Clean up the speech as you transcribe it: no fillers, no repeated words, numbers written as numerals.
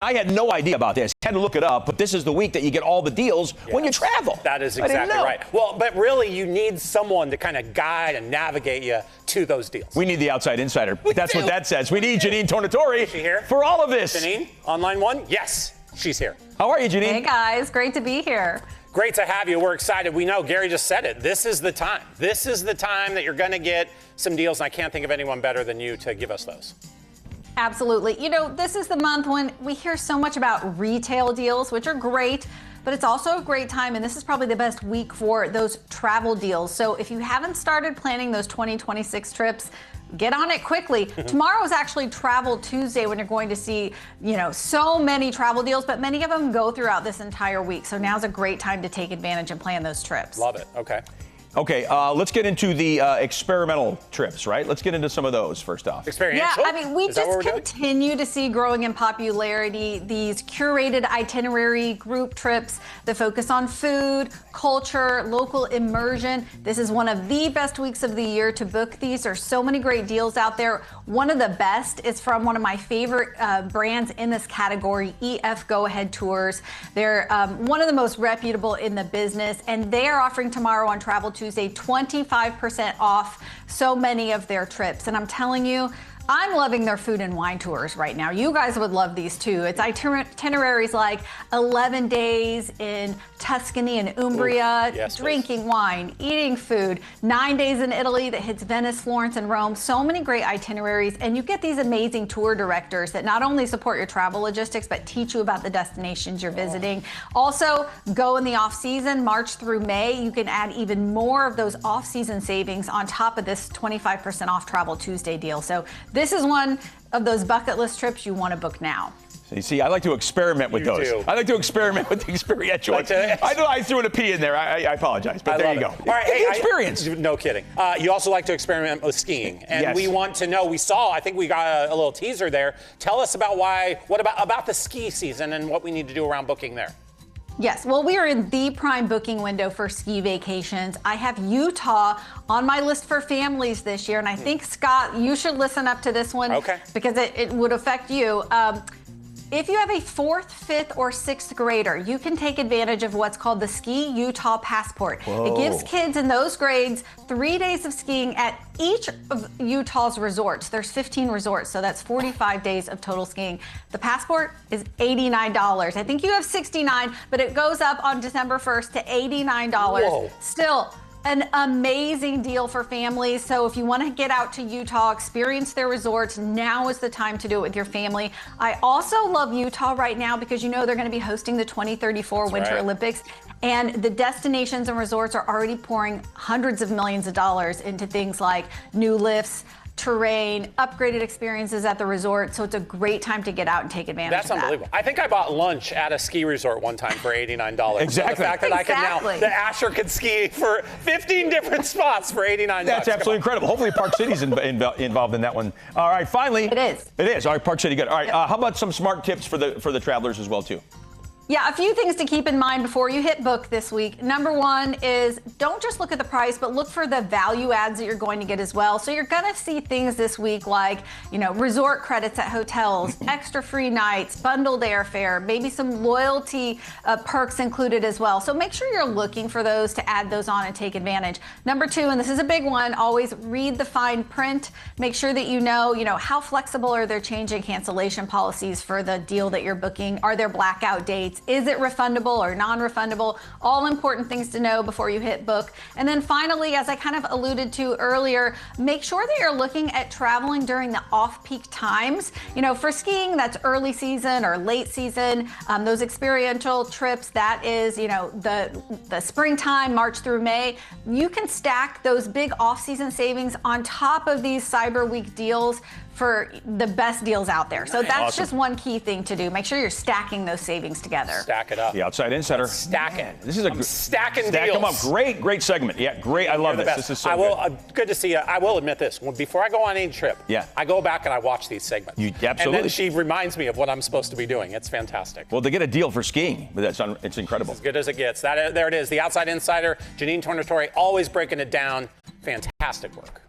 I had no idea about this. Had to look it up, but this is the week that you get all the deals when you travel. That is exactly right. Well, but really, you need someone to kind of guide and navigate you to those deals. We need the outside insider. That's what that says. We need Jeanenne Tornatore Is she here? for all of this. Jeanenne, on line one? Yes, she's here. How are you, Jeanenne? Hey, guys. Great to be here. Great to have you. We're excited. We know Gary just said it. This is the time. This is the time that you're going to get some deals, and I can't think of anyone better than you to give us those. Absolutely. You know, this is the month when we hear so much about retail deals, which are great, but it's also a great time, and this is probably the best week for those travel deals. So if you haven't started planning those 2026 trips, get on it quickly. Tomorrow is actually Travel Tuesday when you're going to see, so many travel deals, but many of them go throughout this entire week. So now's a great time to take advantage and plan those trips. Love it. Okay. Okay, let's get into the experimental trips, right? Let's get into some of those first off. Experiential? Yeah, I mean, we just continue to see growing in popularity these curated itinerary group trips that focus on food, culture, local immersion. This is one of the best weeks of the year to book these. There's so many great deals out there. One of the best is from one of my favorite brands in this category, EF Go Ahead Tours. They're one of the most reputable in the business, and they are offering tomorrow on Travel Tuesday 25% off so many of their trips. And I'm telling you, I'm loving their food and wine tours right now. You guys would love these too. It's itineraries like 11 days in Tuscany and Umbria, drinking wine, eating food, 9 days in Italy that hits Venice, Florence, and Rome. So many great itineraries, and you get these amazing tour directors that not only support your travel logistics, but teach you about the destinations you're visiting. Also, go in the off-season, March through May. You can add even more of those off-season savings on top of this 25% off Travel Tuesday deal. So this is one of those bucket list trips you want to book now. So you see, I like to experiment with those. I like to experiment with the experiential. I know I threw in a P in there. I apologize, but there you go. All right, hey, experience. No kidding. You also like to experiment with skiing, and we want to know. I think we got a little teaser there. Tell us about what about the ski season and what we need to do around booking there. Yes, well, we are in the prime booking window for ski vacations. I have Utah on my list for families this year, and I think, Scott, you should listen up to this one because it would affect you. If you have a 4th, 5th, or 6th grader, you can take advantage of what's called the Ski Utah Passport. It gives kids in those grades 3 days of skiing at each of Utah's resorts. There's 15 resorts, so that's 45 days of total skiing. The passport is $89. I think you have $69, but it goes up on December 1st to $89. Whoa. Still, an amazing deal for families. So if you want to get out to Utah, experience their resorts, now is the time to do it with your family. I also love Utah right now because they're going to be hosting the 2034 Winter Olympics. And the destinations and resorts are already pouring hundreds of millions of dollars into things like new lifts, terrain, upgraded experiences at the resort. So it's a great time to get out and take advantage of that. That's unbelievable. I think I bought lunch at a ski resort one time for $89. Exactly. So the fact that I can now, that Asher could ski for 15 different spots for $89. That's absolutely incredible. Hopefully Park City's involved in that one. All right, finally. It is. It is. All right, Park City, good. All right, how about some smart tips for the travelers as well, too? Yeah, a few things to keep in mind before you hit book this week. Number one is don't just look at the price, but look for the value adds that you're going to get as well. So you're going to see things this week like, resort credits at hotels, extra free nights, bundled airfare, maybe some loyalty perks included as well. So make sure you're looking for those to add those on and take advantage. Number two, and this is a big one, always read the fine print. Make sure that you know how flexible are their change and cancellation policies for the deal that you're booking. Are there blackout dates? Is it refundable or non-refundable? All important things to know before you hit book. And then finally, as I kind of alluded to earlier, make sure that you're looking at traveling during the off-peak times. For skiing, that's early season or late season. Those experiential trips, that is, the springtime, March through May. You can stack those big off-season savings on top of these Cyber Week deals for the best deals out there. So that's just one key thing to do. Make sure you're stacking those savings together. Stack it up. The outside insider. Stack it. This is stacking stack deals. them up. Great segment. Yeah, great. I love this. This is so good. Good to see you. I will admit this. Before I go on any trip, I go back and I watch these segments. Absolutely. And then she reminds me of what I'm supposed to be doing. It's fantastic. Well, to get a deal for skiing, it's incredible. As good as it gets. There it is. The outside insider, Jeanenne Tornatore, always breaking it down. Fantastic work.